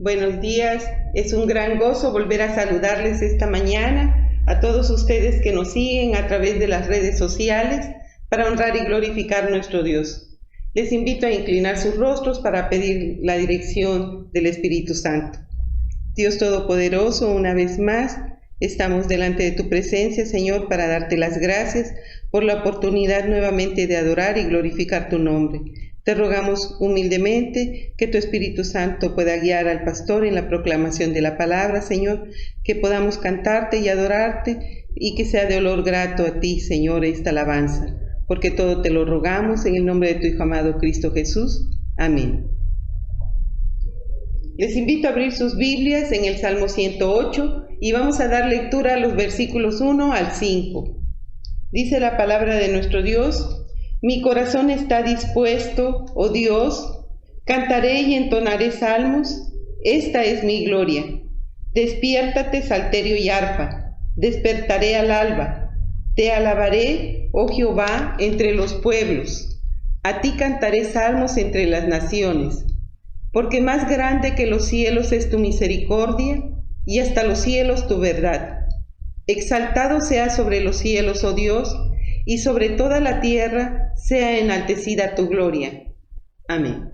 Buenos días, es un gran gozo volver a saludarles esta mañana a todos ustedes que nos siguen a través de las redes sociales para honrar y glorificar nuestro Dios. Les invito a inclinar sus rostros para pedir la dirección del Espíritu Santo. Dios Todopoderoso, una vez más, estamos delante de tu presencia, Señor, para darte las gracias por la oportunidad nuevamente de adorar y glorificar tu nombre. Te rogamos humildemente que tu Espíritu Santo pueda guiar al pastor en la proclamación de la palabra, Señor, que podamos cantarte y adorarte y que sea de olor grato a ti, Señor, esta alabanza, porque todo te lo rogamos en el nombre de tu Hijo amado Cristo Jesús. Amén. Les invito a abrir sus Biblias en el Salmo 108 y vamos a dar lectura a los versículos 1 al 5. Dice la palabra de nuestro Dios: mi corazón está dispuesto, oh Dios, cantaré y entonaré salmos, esta es mi gloria. Despiértate, salterio y arpa, despertaré al alba. Te alabaré, oh Jehová, entre los pueblos. A ti cantaré salmos entre las naciones. Porque más grande que los cielos es tu misericordia, y hasta los cielos tu verdad. Exaltado sea sobre los cielos, oh Dios, y sobre toda la tierra sea enaltecida tu gloria. Amén.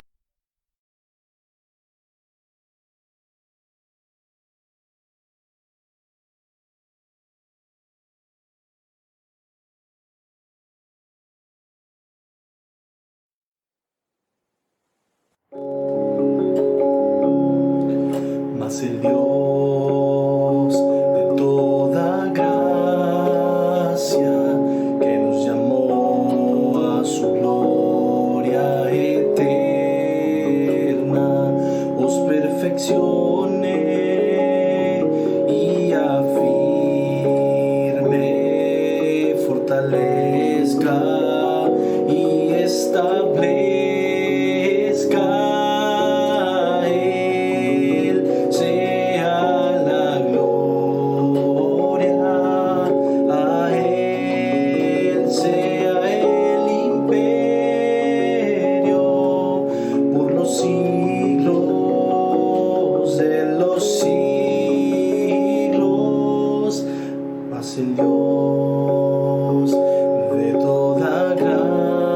Mas el Dios de toda gracia, que nos llamó a su gloria eterna, os perfeccione y afirme, fortalezca y establezca. El Dios de toda gracia,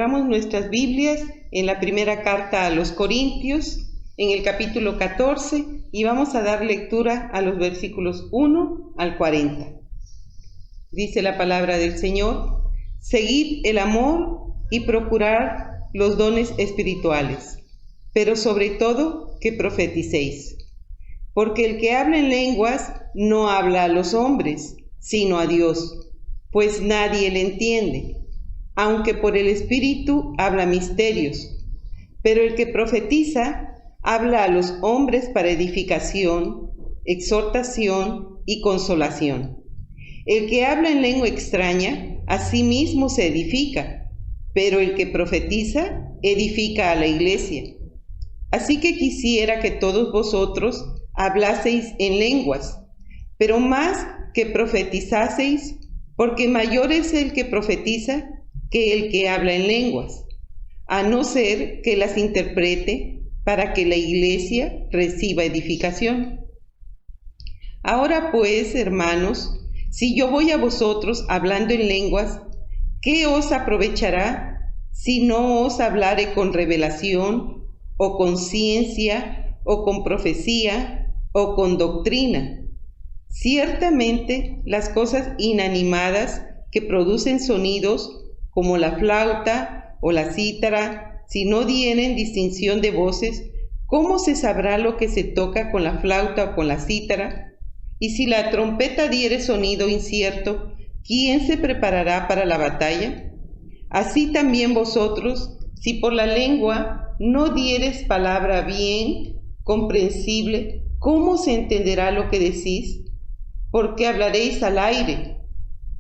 abramos nuestras Biblias en la primera carta a los Corintios, en el capítulo 14, y vamos a dar lectura a los versículos 1 al 40. Dice la palabra del Señor: seguid el amor y procurad los dones espirituales, pero sobre todo que profeticéis. Porque el que habla en lenguas no habla a los hombres, sino a Dios, pues nadie le entiende, aunque por el Espíritu habla misterios. Pero el que profetiza habla a los hombres para edificación, exhortación y consolación. El que habla en lengua extraña, a sí mismo se edifica, pero el que profetiza edifica a la iglesia. Así que quisiera que todos vosotros hablaseis en lenguas, pero más que profetizaseis, porque mayor es el que profetiza que el que habla en lenguas, a no ser que las interprete para que la iglesia reciba edificación. Ahora pues, hermanos, si yo voy a vosotros hablando en lenguas, ¿qué os aprovechará si no os hablare con revelación, o con ciencia, o con profecía, o con doctrina? Ciertamente las cosas inanimadas que producen sonidos, como la flauta o la cítara, si no dieren distinción de voces, ¿cómo se sabrá lo que se toca con la flauta o con la cítara? Y si la trompeta diere sonido incierto, ¿quién se preparará para la batalla? Así también vosotros, si por la lengua no dieres palabra bien comprensible, ¿cómo se entenderá lo que decís? Porque hablaréis al aire.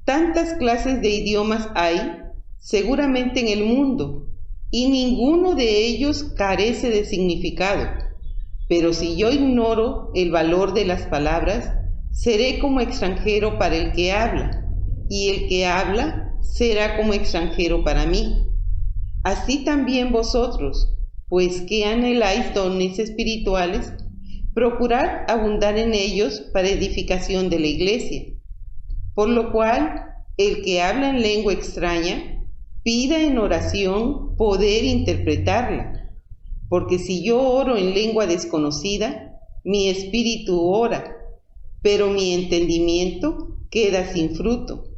Tantas clases de idiomas hay, seguramente en el mundo, y ninguno de ellos carece de significado. Pero si yo ignoro el valor de las palabras, seré como extranjero para el que habla, y el que habla será como extranjero para mí. Así también vosotros, pues que anheláis dones espirituales, procurad abundar en ellos para edificación de la iglesia. Por lo cual, el que habla en lengua extraña, pida en oración poder interpretarla. Porque si yo oro en lengua desconocida, mi espíritu ora, pero mi entendimiento queda sin fruto.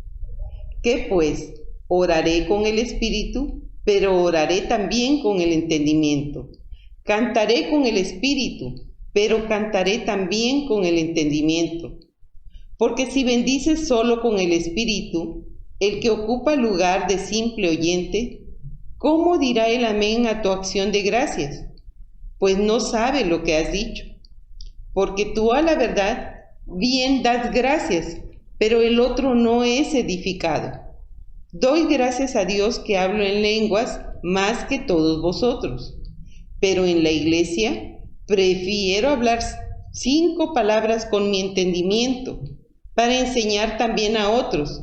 ¿Qué pues? Oraré con el espíritu, pero oraré también con el entendimiento. Cantaré con el espíritu, pero cantaré también con el entendimiento. Porque si bendices solo con el espíritu, el que ocupa lugar de simple oyente, ¿cómo dirá el amén a tu acción de gracias? Pues no sabe lo que has dicho. Porque tú a la verdad bien das gracias, pero el otro no es edificado. Doy gracias a Dios que hablo en lenguas más que todos vosotros, pero en la iglesia prefiero hablar 5 palabras con mi entendimiento, para enseñar también a otros,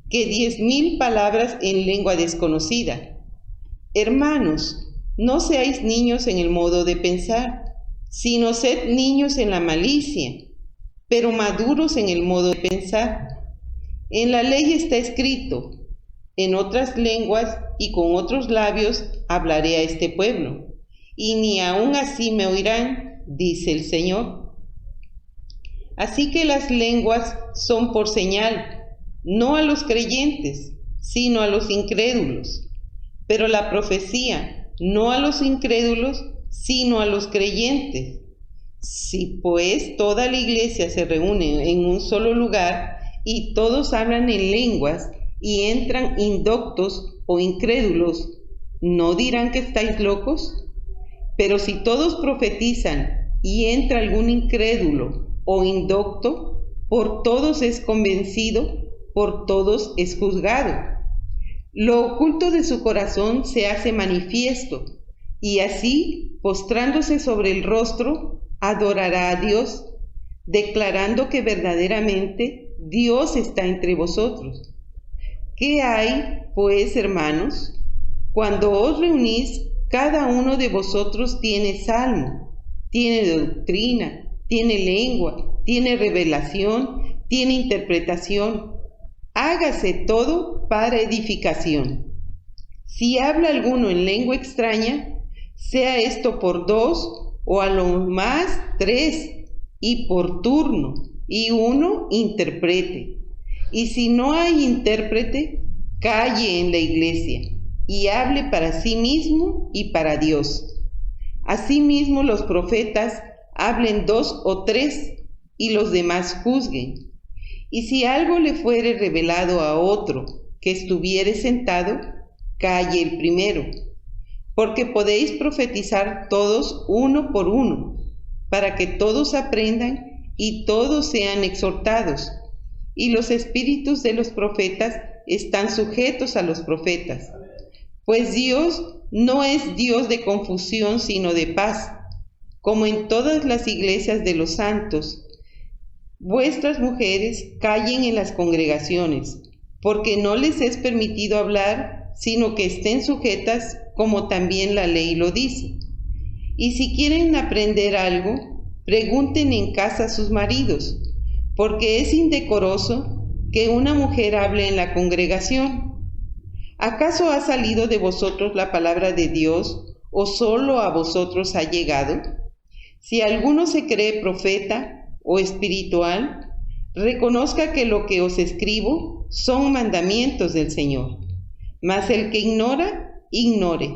que 10,000 palabras en lengua desconocida. Hermanos, no seáis niños en el modo de pensar, sino sed niños en la malicia, pero maduros en el modo de pensar. En la ley está escrito: en otras lenguas y con otros labios hablaré a este pueblo, y ni aun así me oirán, dice el Señor. Así que las lenguas son por señal, no a los creyentes, sino a los incrédulos. Pero la profecía, no a los incrédulos, sino a los creyentes. Si pues toda la iglesia se reúne en un solo lugar y todos hablan en lenguas y entran indoctos o incrédulos, ¿no dirán que estáis locos? Pero si todos profetizan y entra algún incrédulo o indocto, por todos es convencido, por todos es juzgado. Lo oculto de su corazón se hace manifiesto, y así, postrándose sobre el rostro, adorará a Dios, declarando que verdaderamente Dios está entre vosotros. ¿Qué hay, pues, hermanos? Cuando os reunís, cada uno de vosotros tiene salmo, tiene doctrina, tiene lengua, tiene revelación, tiene interpretación. Hágase todo para edificación. Si habla alguno en lengua extraña, sea esto por 2 o a lo más 3, y por turno, y uno interprete. Y si no hay intérprete, calle en la iglesia y hable para sí mismo y para Dios. Asimismo los profetas hablen 2 o 3, y los demás juzguen. Y si algo le fuere revelado a otro que estuviere sentado, calle el primero, porque podéis profetizar todos uno por uno, para que todos aprendan y todos sean exhortados. Y los espíritus de los profetas están sujetos a los profetas. Pues Dios no es Dios de confusión, sino de paz, como en todas las iglesias de los santos. Vuestras mujeres callen en las congregaciones, porque no les es permitido hablar, sino que estén sujetas, como también la ley lo dice. Y si quieren aprender algo, pregunten en casa a sus maridos, porque es indecoroso que una mujer hable en la congregación. ¿Acaso ha salido de vosotros la palabra de Dios, o solo a vosotros ha llegado? Si alguno se cree profeta o espiritual, reconozca que lo que os escribo son mandamientos del Señor. Mas el que ignora, ignore.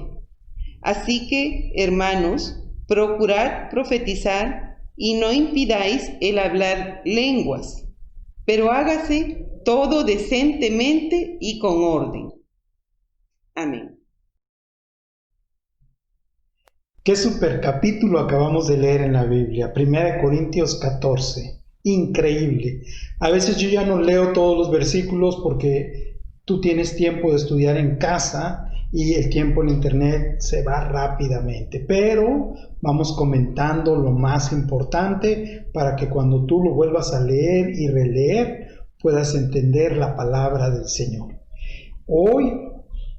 Así que, hermanos, procurad profetizar y no impidáis el hablar lenguas, pero hágase todo decentemente y con orden. Amén. Qué super capítulo acabamos de leer en la Biblia, 1 Corintios 14. Increíble. A veces yo ya no leo todos los versículos porque tú tienes tiempo de estudiar en casa y el tiempo en internet se va rápidamente, pero vamos comentando lo más importante para que cuando tú lo vuelvas a leer y releer puedas entender la palabra del Señor. Hoy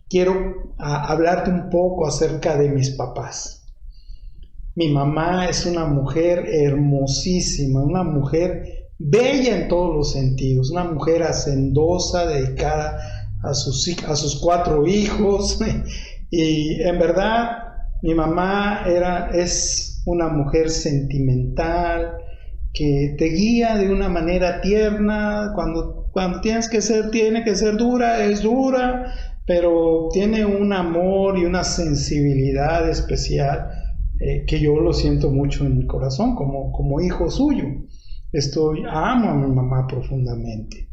quiero hablarte un poco acerca de mis papás. Mi mamá es una mujer hermosísima, una mujer bella en todos los sentidos, una mujer hacendosa, dedicada a sus 4 hijos, y en verdad mi mamá es una mujer sentimental que te guía de una manera tierna. Cuando tiene que ser dura, es dura, pero tiene un amor y una sensibilidad especial que yo lo siento mucho en mi corazón como hijo suyo. Amo a mi mamá profundamente.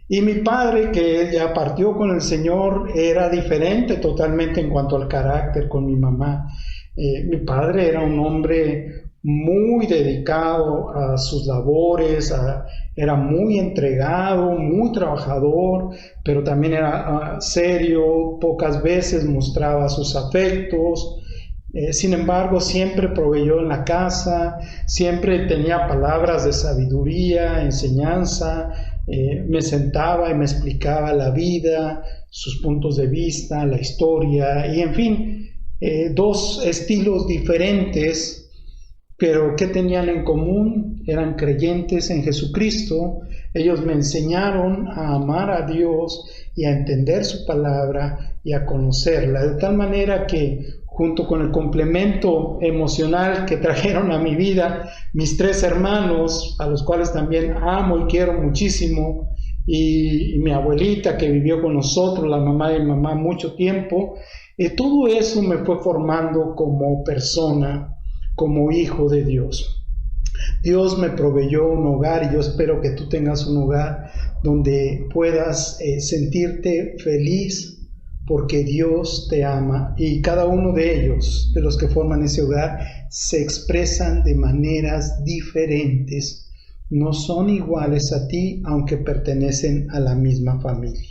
Y mi padre, que ya partió con el Señor, era diferente totalmente en cuanto al carácter con mi mamá. Mi padre era un hombre muy dedicado a sus labores, era muy entregado, muy trabajador, pero también era serio, pocas veces mostraba sus afectos. Sin embargo, siempre proveyó en la casa, siempre tenía palabras de sabiduría, enseñanza. Me sentaba y me explicaba la vida, sus puntos de vista, la historia, y en fin, 2 estilos diferentes, pero ¿qué tenían en común? Eran creyentes en Jesucristo. Ellos me enseñaron a amar a Dios y a entender su palabra y a conocerla, de tal manera que junto con el complemento emocional que trajeron a mi vida mis 3 hermanos, a los cuales también amo y quiero muchísimo, y mi abuelita que vivió con nosotros, la mamá de mi mamá, mucho tiempo, todo eso me fue formando como persona, como hijo de Dios. Dios me proveyó un hogar y yo espero que tú tengas un hogar donde puedas sentirte feliz, porque Dios te ama, y cada uno de ellos, de los que forman ese hogar, se expresan de maneras diferentes. No son iguales a ti, aunque pertenecen a la misma familia.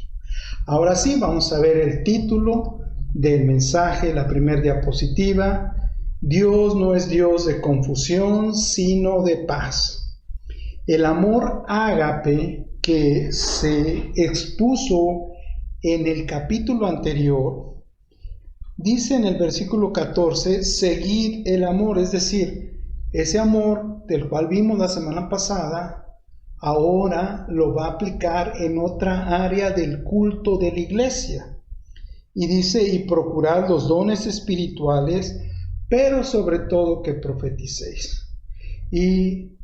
Ahora sí, vamos a ver el título del mensaje, la primera diapositiva. Dios no es Dios de confusión, sino de paz. El amor ágape que se expuso en el capítulo anterior, dice en el versículo 14, seguid el amor, es decir, ese amor del cual vimos la semana pasada, ahora lo va a aplicar en otra área del culto de la iglesia. Y dice, y procurad los dones espirituales, pero sobre todo que profeticéis. Y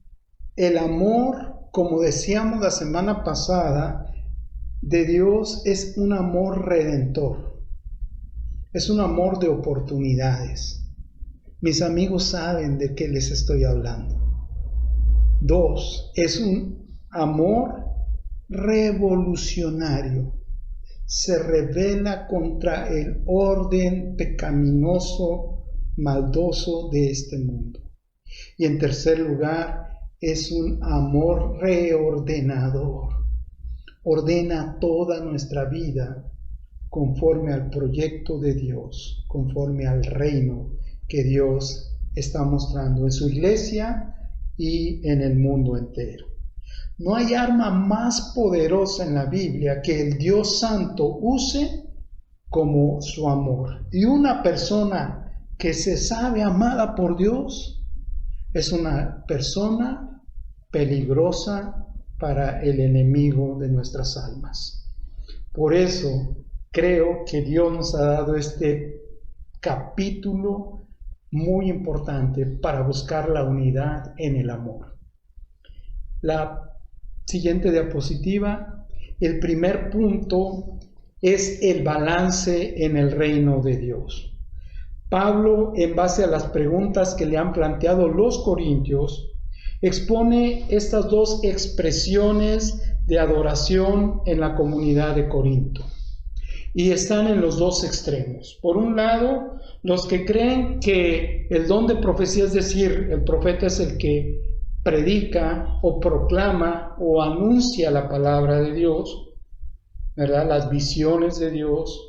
el amor, como decíamos la semana pasada, de Dios es un amor redentor. Es un amor de oportunidades. Mis amigos saben de qué les estoy hablando. 2, es un amor revolucionario. Se rebela contra el orden pecaminoso, maldoso de este mundo. Y en tercer lugar, es un amor reordenador. Ordena toda nuestra vida conforme al proyecto de Dios, conforme al reino que Dios está mostrando en su iglesia y en el mundo entero. No hay arma más poderosa en la Biblia que el Dios Santo use como su amor. Y una persona que se sabe amada por Dios es una persona peligrosa para el enemigo de nuestras almas. Por eso creo que Dios nos ha dado este capítulo muy importante para buscar la unidad en el amor. La siguiente diapositiva, el primer punto es el balance en el reino de Dios. Pablo, en base a las preguntas que le han planteado los corintios, expone estas dos expresiones de adoración en la comunidad de Corinto. Y están en los dos extremos. Por un lado, los que creen que el don de profecía, es decir, el profeta es el que predica o proclama o anuncia la palabra de Dios, ¿verdad? Las visiones de Dios,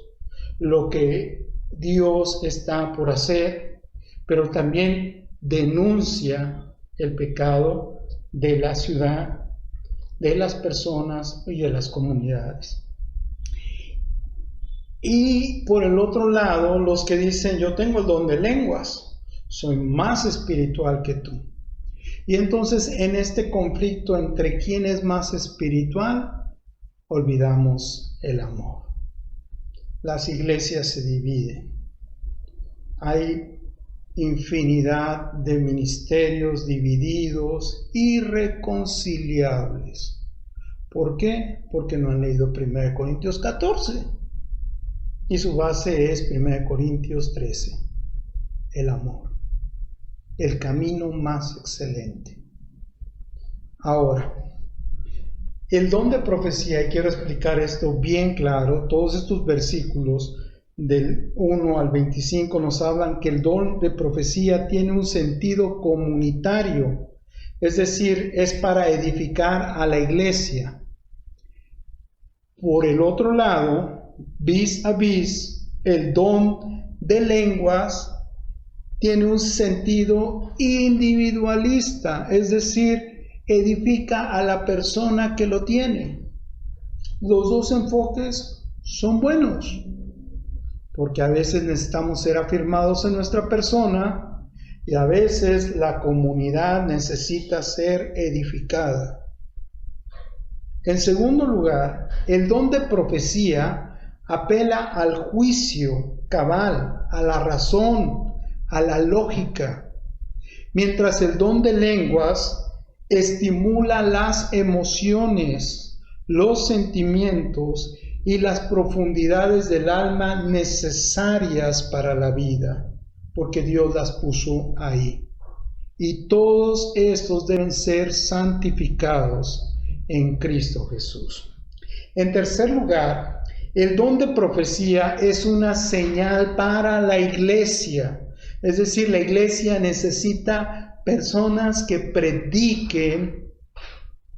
lo que Dios está por hacer, pero también denuncia el pecado de la ciudad, de las personas y de las comunidades. Y por el otro lado, los que dicen, yo tengo el don de lenguas, soy más espiritual que tú. Y entonces en este conflicto entre quién es más espiritual, olvidamos el amor. Las iglesias se dividen. Hay infinidad de ministerios divididos, irreconciliables. ¿Por qué? Porque no han leído 1 Corintios 14. Y su base es 1 Corintios 13. El amor. El camino más excelente. Ahora, el don de profecía, y quiero explicar esto bien claro, todos estos versículos del 1 al 25 nos hablan que el don de profecía tiene un sentido comunitario, es decir, es para edificar a la iglesia. Por el otro lado, vis a vis, el don de lenguas tiene un sentido individualista, es decir, edifica a la persona que lo tiene. Los dos enfoques son buenos, porque a veces necesitamos ser afirmados en nuestra persona y a veces la comunidad necesita ser edificada. En segundo lugar, el don de profecía apela al juicio cabal, a la razón, a la lógica, mientras el don de lenguas estimula las emociones, los sentimientos y las profundidades del alma necesarias para la vida, porque Dios las puso ahí. Y todos estos deben ser santificados en Cristo Jesús. En tercer lugar, el don de profecía es una señal para la iglesia. Es decir, la iglesia necesita personas que prediquen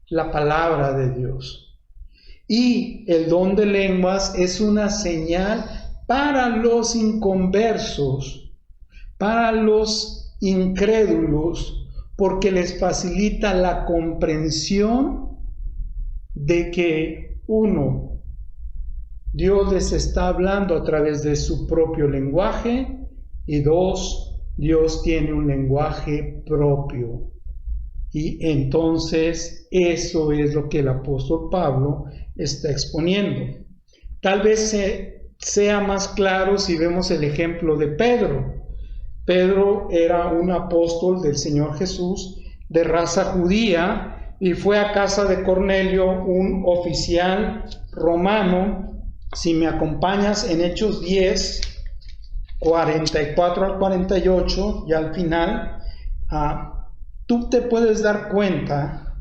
la palabra de Dios. Y el don de lenguas es una señal para los inconversos, para los incrédulos, porque les facilita la comprensión de que, uno, Dios les está hablando a través de su propio lenguaje, y dos, Dios tiene un lenguaje propio. Y entonces eso es lo que el apóstol Pablo está exponiendo. Tal vez se sea más claro si vemos el ejemplo de Pedro. Pedro era un apóstol del Señor Jesús de raza judía y fue a casa de Cornelio, un oficial romano. Si me acompañas en Hechos 10, 44 al 48, ya al final, tú te puedes dar cuenta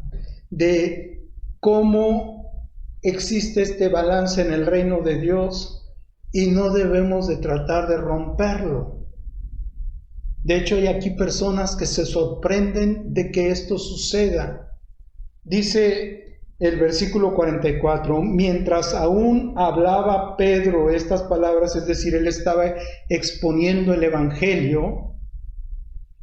de cómo existe este balance en el reino de Dios y no debemos de tratar de romperlo. De hecho, hay aquí personas que se sorprenden de que esto suceda. Dice el versículo 44, mientras aún hablaba Pedro estas palabras, es decir, él estaba exponiendo el Evangelio,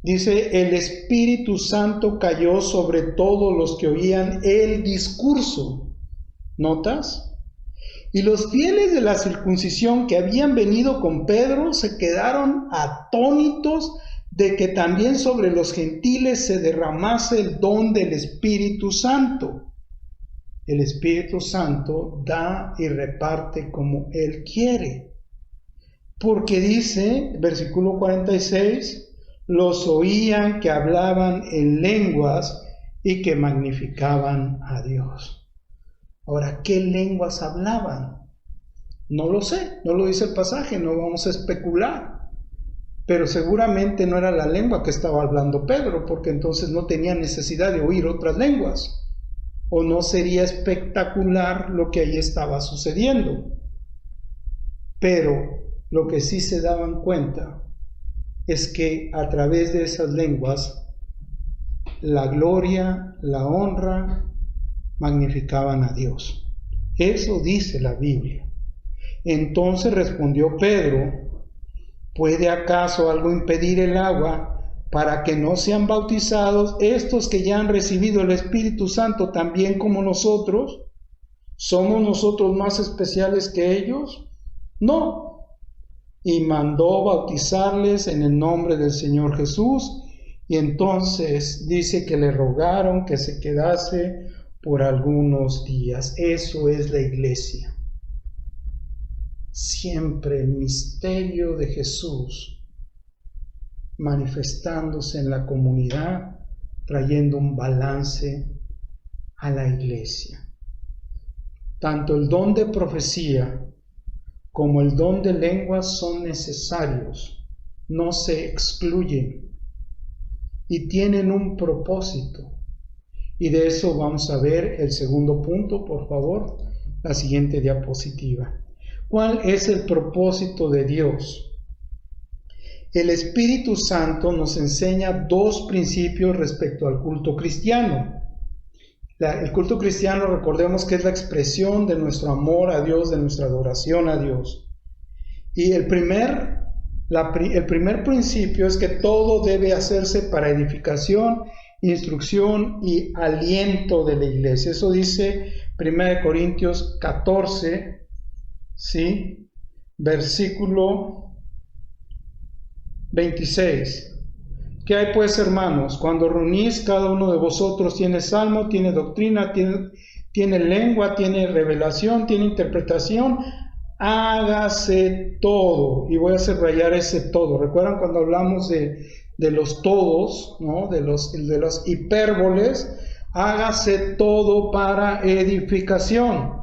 dice, el Espíritu Santo cayó sobre todos los que oían el discurso. ¿Notas? Y los fieles de la circuncisión que habían venido con Pedro se quedaron atónitos de que también sobre los gentiles se derramase el don del Espíritu Santo. El Espíritu Santo da y reparte como Él quiere. Porque dice, versículo 46, los oían que hablaban en lenguas y que magnificaban a Dios. Ahora, ¿qué lenguas hablaban? No lo sé, no lo dice el pasaje, no vamos a especular. Pero seguramente no era la lengua que estaba hablando Pedro, porque entonces no tenía necesidad de oír otras lenguas. O no sería espectacular lo que ahí estaba sucediendo. Pero lo que sí se daban cuenta es que a través de esas lenguas, la gloria, la honra, magnificaban a Dios. Eso dice la Biblia. Entonces respondió Pedro, ¿puede acaso algo impedir el agua para que no sean bautizados estos que ya han recibido el Espíritu Santo también como nosotros? ¿Somos nosotros más especiales que ellos? No. Y mandó bautizarles en el nombre del Señor Jesús, y entonces dice que le rogaron que se quedase por algunos días. Eso es la iglesia. Siempre el misterio de Jesús manifestándose en la comunidad, trayendo un balance a la iglesia. Tanto el don de profecía como el don de lenguas son necesarios, no se excluyen y tienen un propósito. Y de eso vamos a ver el segundo punto, por favor, la siguiente diapositiva. ¿Cuál es el propósito de Dios? El Espíritu Santo nos enseña dos principios respecto al culto cristiano. El culto cristiano, recordemos que es la expresión de nuestro amor a Dios, de nuestra adoración a Dios. Y el primer principio es que todo debe hacerse para edificación, instrucción y aliento de la iglesia. Eso dice 1 Corintios 14, ¿sí? Versículo 26. ¿Qué hay pues, hermanos? Cuando reunís, cada uno de vosotros tiene salmo, tiene doctrina, tiene lengua, tiene revelación, tiene interpretación. Hágase todo. Y voy a subrayar ese todo. ¿Recuerdan cuando hablamos de los todos, ¿no? de los hipérboles? Hágase todo para edificación.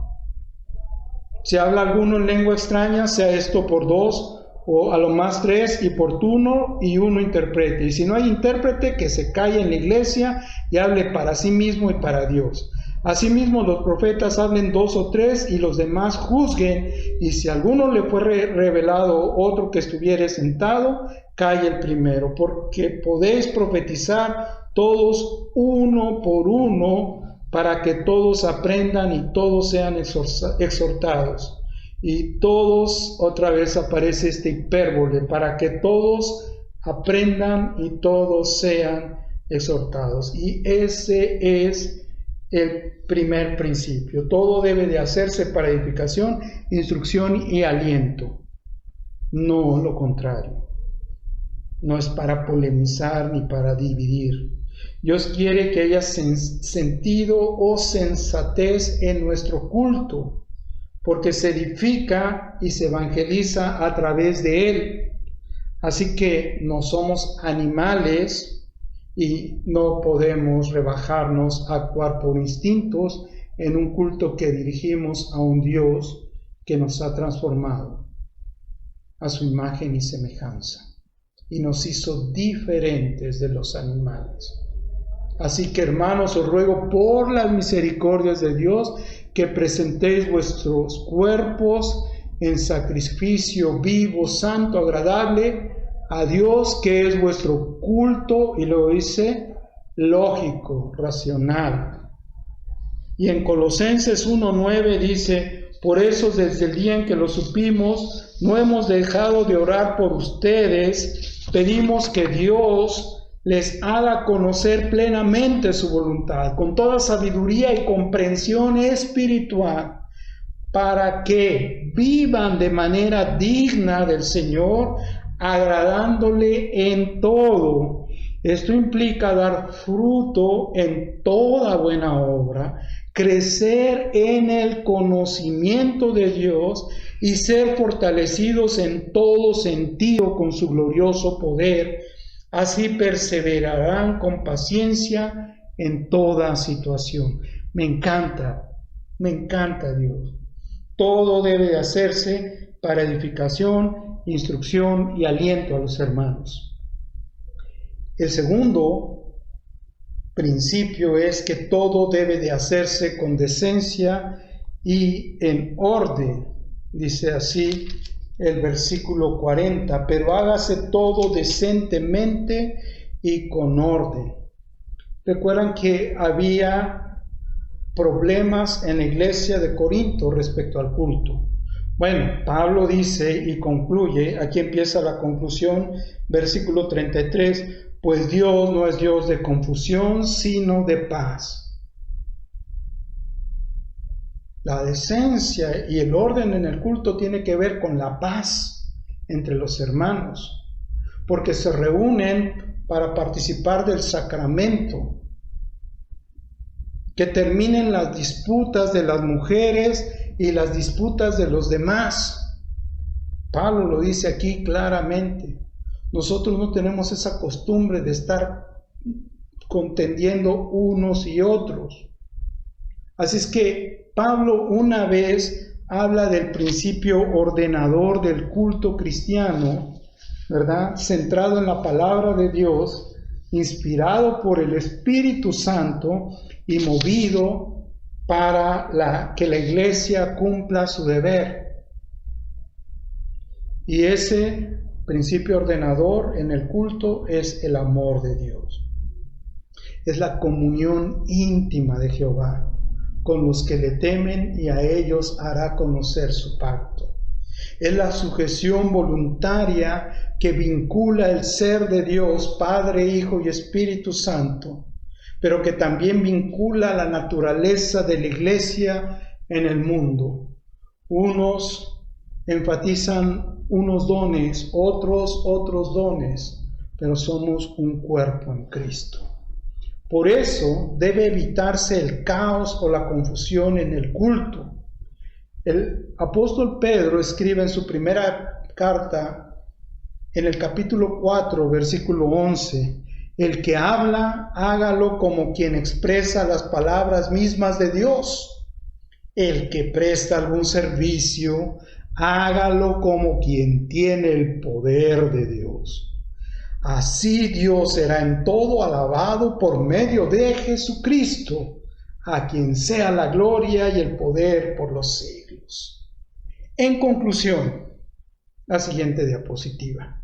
Si habla alguno en lengua extraña, sea esto por dos, o a lo más tres, y por turno, y uno interprete. Y si no hay intérprete, que se calle en la iglesia y hable para sí mismo y para Dios. Asimismo, los profetas hablen dos o tres, y los demás juzguen. Y si a alguno le fue revelado otro que estuviere sentado, calle el primero, porque podéis profetizar todos uno por uno, para que todos aprendan y todos sean exhortados. Y todos, otra vez aparece este hipérbole, para que todos aprendan y todos sean exhortados. Y ese es el primer principio. Todo debe de hacerse para edificación, instrucción y aliento. No lo contrario. No es para polemizar ni para dividir. Dios quiere que haya sentido o sensatez en nuestro culto. porque se edifica y se evangeliza a través de él. Así que no somos animales y no podemos rebajarnos a actuar por instintos en un culto que dirigimos a un Dios que nos ha transformado a su imagen y semejanza y nos hizo diferentes de los animales. Así que, hermanos, os ruego por las misericordias de Dios que presentéis vuestros cuerpos en sacrificio vivo, santo, agradable a Dios, que es vuestro culto, y lo dice, lógico, racional. Y en Colosenses 1:9 dice: por eso desde el día en que lo supimos, no hemos dejado de orar por ustedes, pedimos que Dios les haga conocer plenamente su voluntad, con toda sabiduría y comprensión espiritual, para que vivan de manera digna del Señor, agradándole en todo. Esto implica dar fruto en toda buena obra, crecer en el conocimiento de Dios y ser fortalecidos en todo sentido con su glorioso poder. Así perseverarán con paciencia en toda situación. Me encanta Dios. Todo debe de hacerse para edificación, instrucción y aliento a los hermanos. El segundo principio es que todo debe de hacerse con decencia y en orden. Dice así el versículo 40, pero hágase todo decentemente y con orden. Recuerdan que había problemas en la iglesia de Corinto respecto al culto. Bueno, Pablo dice y concluye, aquí empieza la conclusión, versículo 33, pues Dios no es Dios de confusión, sino de paz. La decencia y el orden en el culto tiene que ver con la paz entre los hermanos, porque se reúnen para participar del sacramento. Que terminen las disputas de las mujeres y las disputas de los demás. Pablo lo dice aquí claramente. Nosotros no tenemos esa costumbre de estar contendiendo unos y otros. Así es que Pablo una vez habla del principio ordenador del culto cristiano, ¿verdad? Centrado en la palabra de Dios, inspirado por el Espíritu Santo y movido para que la iglesia cumpla su deber. Y ese principio ordenador en el culto es el amor de Dios. Es la comunión íntima de Jehová con los que le temen y a ellos hará conocer su pacto. Es la sujeción voluntaria que vincula el ser de Dios, Padre, Hijo y Espíritu Santo, pero que también vincula la naturaleza de la iglesia en el mundo. Unos enfatizan unos dones, otros dones, pero somos un cuerpo en Cristo. Por eso debe evitarse el caos o la confusión en el culto. El apóstol Pedro escribe en su primera carta, en el capítulo 4, versículo 11, el que habla, hágalo como quien expresa las palabras mismas de Dios. El que presta algún servicio, hágalo como quien tiene el poder de Dios. Así Dios será en todo alabado por medio de Jesucristo, a quien sea la gloria y el poder por los siglos. En conclusión, la siguiente diapositiva.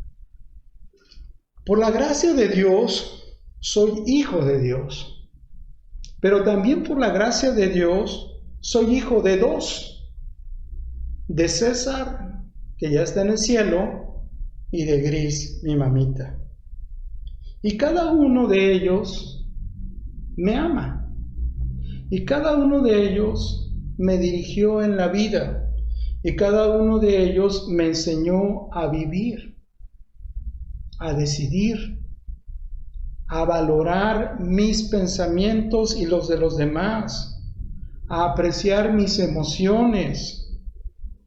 Por la gracia de Dios, soy hijo de Dios, pero también por la gracia de Dios, soy hijo de dos, de César, que ya está en el cielo, y de Gris, mi mamita. Y cada uno de ellos me ama. Y cada uno de ellos me dirigió en la vida. Y cada uno de ellos me enseñó a vivir, a decidir, a valorar mis pensamientos y los de los demás, a apreciar mis emociones,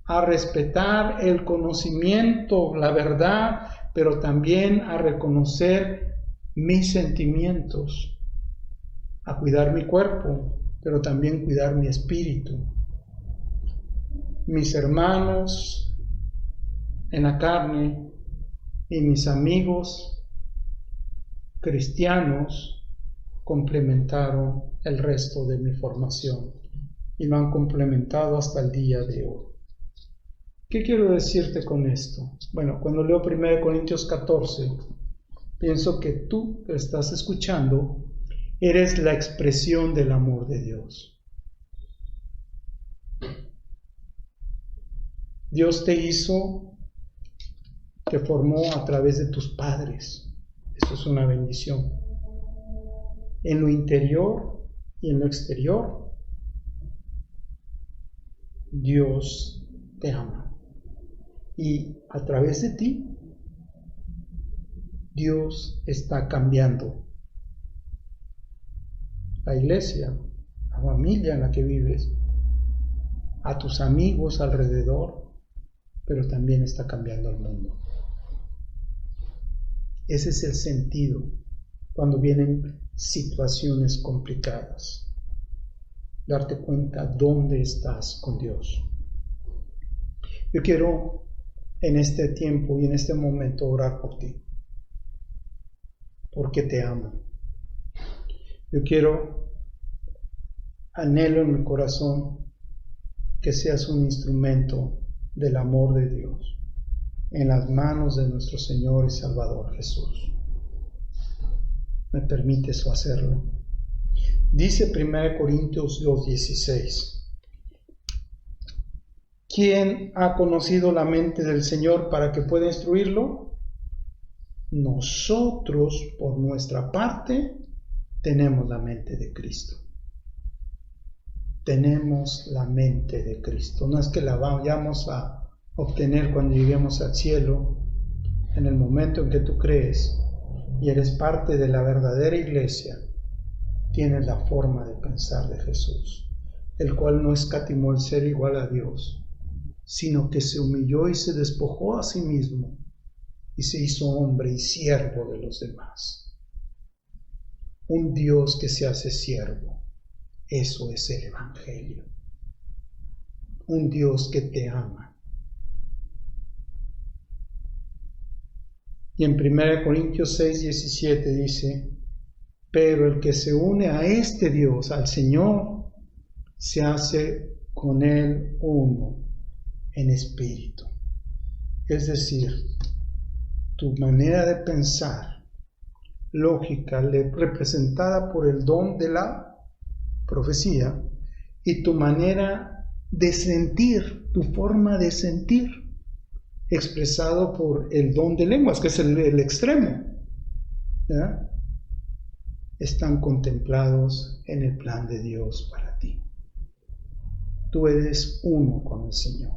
a respetar el conocimiento, la verdad, pero también a reconocer mis sentimientos, a cuidar mi cuerpo, pero también cuidar mi espíritu. Mis hermanos en la carne y mis amigos cristianos complementaron el resto de mi formación y lo han complementado hasta el día de hoy. ¿Qué quiero decirte con esto? Bueno, cuando leo 1 Corintios 14, pienso que tú que estás escuchando eres la expresión del amor de Dios. Dios te hizo, te formó a través de tus padres. Eso es una bendición. En lo interior y en lo exterior, Dios te ama. Y a través de ti, Dios está cambiando la iglesia, la familia en la que vives, a tus amigos alrededor, pero también está cambiando el mundo. Ese es el sentido cuando vienen situaciones complicadas. Darte cuenta dónde estás con Dios. Yo quiero en este tiempo y en este momento orar por ti, porque te amo. Yo anhelo en mi corazón que seas un instrumento del amor de Dios en las manos de nuestro Señor y Salvador Jesús. ¿Me permites hacerlo? Dice 1 Corintios 2:16. ¿Quién ha conocido la mente del Señor para que pueda instruirlo? Nosotros, por nuestra parte, tenemos la mente de Cristo. Tenemos la mente de Cristo. No es que la vayamos a obtener cuando lleguemos al cielo. En el momento en que tú crees y eres parte de la verdadera iglesia, tienes la forma de pensar de Jesús, el cual no escatimó el ser igual a Dios, sino que se humilló y se despojó a sí mismo y se hizo hombre y siervo de los demás. Un Dios que se hace siervo, eso es el Evangelio. Un Dios que te ama. Y en 1 Corintios 6:17 dice, pero el que se une a este Dios, al Señor, se hace con Él uno en espíritu. Es decir, tu manera de pensar, lógica, representada por el don de la profecía, y tu manera de sentir, tu forma de sentir, expresado por el don de lenguas, que es el extremo, ¿ya? Están contemplados en el plan de Dios para ti. Tú eres uno con el Señor.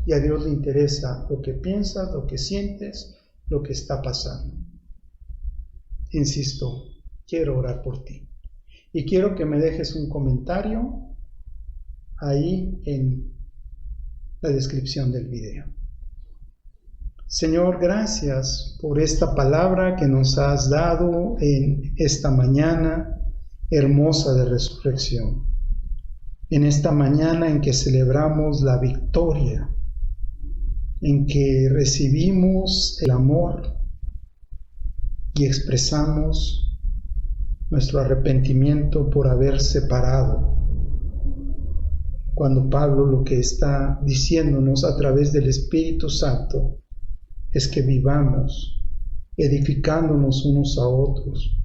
Y a Dios le interesa lo que piensas, lo que sientes, lo que está pasando. Insisto, quiero orar por ti. Y quiero que me dejes un comentario ahí en la descripción del video. Señor, gracias por esta palabra que nos has dado en esta mañana hermosa de resurrección. En esta mañana en que celebramos la victoria, en que recibimos el amor y expresamos nuestro arrepentimiento por haber separado. Cuando Pablo lo que está diciéndonos a través del Espíritu Santo es que vivamos edificándonos unos a otros,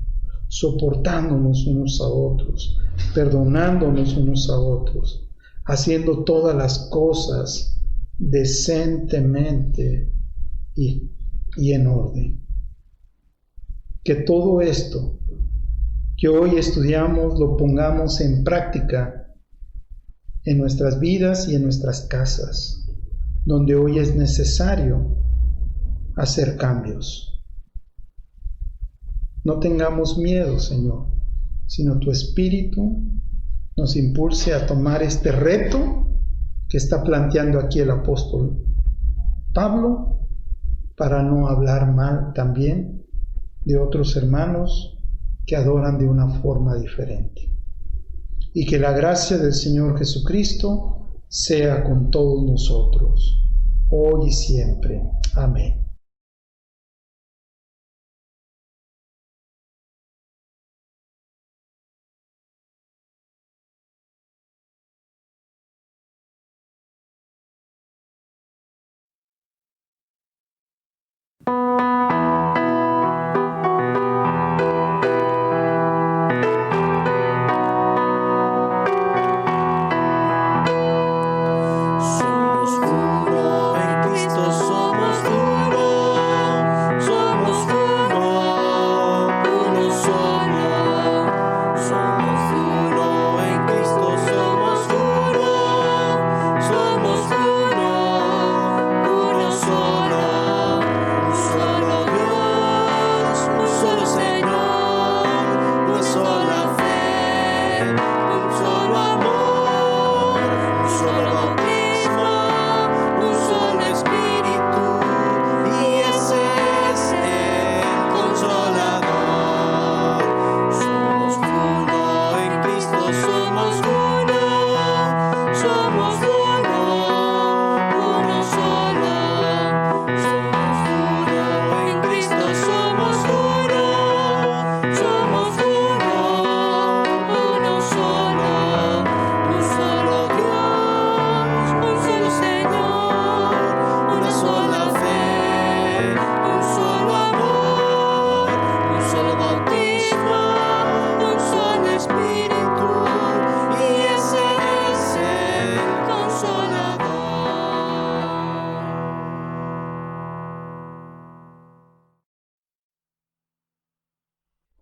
soportándonos unos a otros, perdonándonos unos a otros, haciendo todas las cosas decentemente y en orden. Que todo esto que hoy estudiamos lo pongamos en práctica en nuestras vidas y en nuestras casas, donde hoy es necesario hacer cambios. No tengamos miedo, Señor, sino tu Espíritu nos impulse a tomar este reto que está planteando aquí el apóstol Pablo, para no hablar mal también de otros hermanos que adoran de una forma diferente. Y que la gracia del Señor Jesucristo sea con todos nosotros, hoy y siempre. Amén.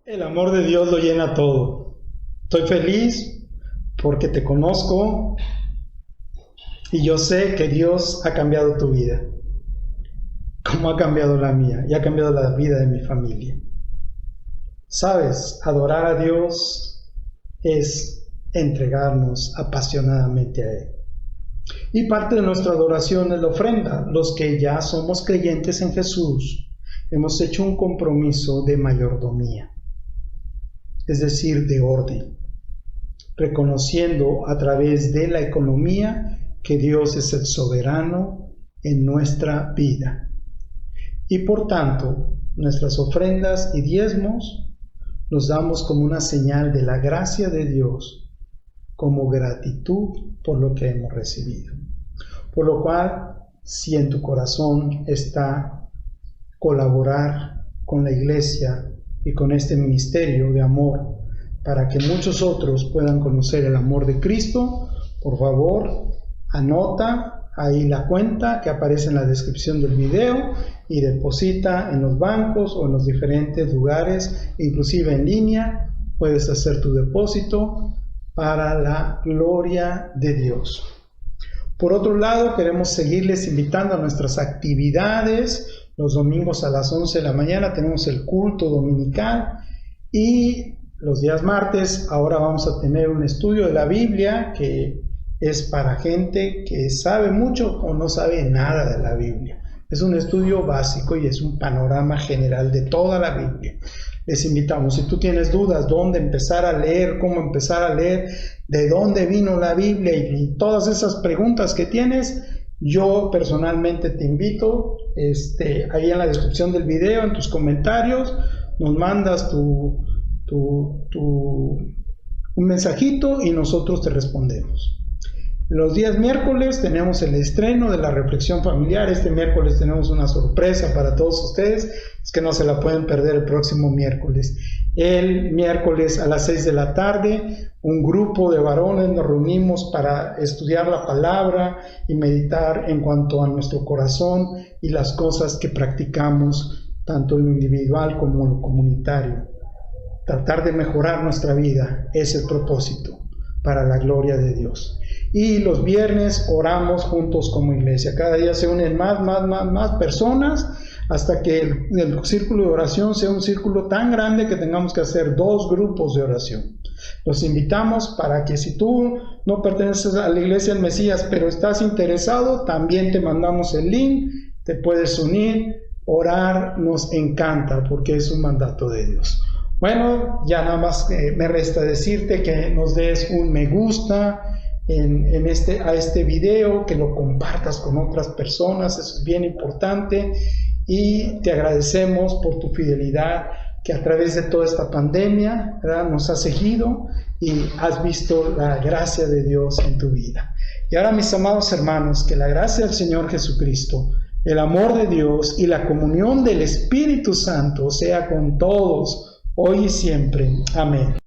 El amor de Dios lo llena todo. Estoy feliz porque te conozco y yo sé que Dios ha cambiado tu vida, como ha cambiado la mía y ha cambiado la vida de mi familia. Sabes, adorar a Dios es entregarnos apasionadamente a Él. Y parte de nuestra adoración es la ofrenda. Los que ya somos creyentes en Jesús, hemos hecho un compromiso de mayordomía, es decir, de orden, reconociendo a través de la economía que Dios es el soberano en nuestra vida. Y por tanto, nuestras ofrendas y diezmos los damos como una señal de la gracia de Dios, como gratitud por lo que hemos recibido. Por lo cual, si en tu corazón está colaborar con la iglesia y con este ministerio de amor, para que muchos otros puedan conocer el amor de Cristo, por favor, anota ahí la cuenta que aparece en la descripción del video y deposita en los bancos o en los diferentes lugares, inclusive en línea, puedes hacer tu depósito para la gloria de Dios. Por otro lado, queremos seguirles invitando a nuestras actividades. Los domingos a las 11 de la mañana tenemos el culto dominical y los días martes ahora vamos a tener un estudio de la Biblia que es para gente que sabe mucho o no sabe nada de la Biblia. Es un estudio básico y es un panorama general de toda la Biblia. Les invitamos, si tú tienes dudas, dónde empezar a leer, cómo empezar a leer, de dónde vino la Biblia y todas esas preguntas que tienes, yo personalmente te invito, ahí en la descripción del video, en tus comentarios, nos mandas un mensajito y nosotros te respondemos. Los días miércoles tenemos el estreno de la reflexión familiar. Este miércoles tenemos una sorpresa para todos ustedes, es que no se la pueden perder el próximo miércoles. El miércoles a las 6 de la tarde, un grupo de varones nos reunimos para estudiar la palabra y meditar en cuanto a nuestro corazón y las cosas que practicamos, tanto en lo individual como en lo comunitario. Tratar de mejorar nuestra vida es el propósito para la gloria de Dios. Y los viernes oramos juntos como iglesia. Cada día se unen más personas hasta que el círculo de oración sea un círculo tan grande que tengamos que hacer 2 grupos de oración. Los invitamos para que si tú no perteneces a la Iglesia del Mesías, pero estás interesado, también te mandamos el link, te puedes unir, orar, nos encanta porque es un mandato de Dios. Bueno, ya nada más me resta decirte que nos des un me gusta a este video, que lo compartas con otras personas, eso es bien importante, y te agradecemos por tu fidelidad, que a través de toda esta pandemia, ¿verdad?, nos has seguido y has visto la gracia de Dios en tu vida. Y ahora, mis amados hermanos, que la gracia del Señor Jesucristo, el amor de Dios y la comunión del Espíritu Santo sea con todos, hoy y siempre. Amén.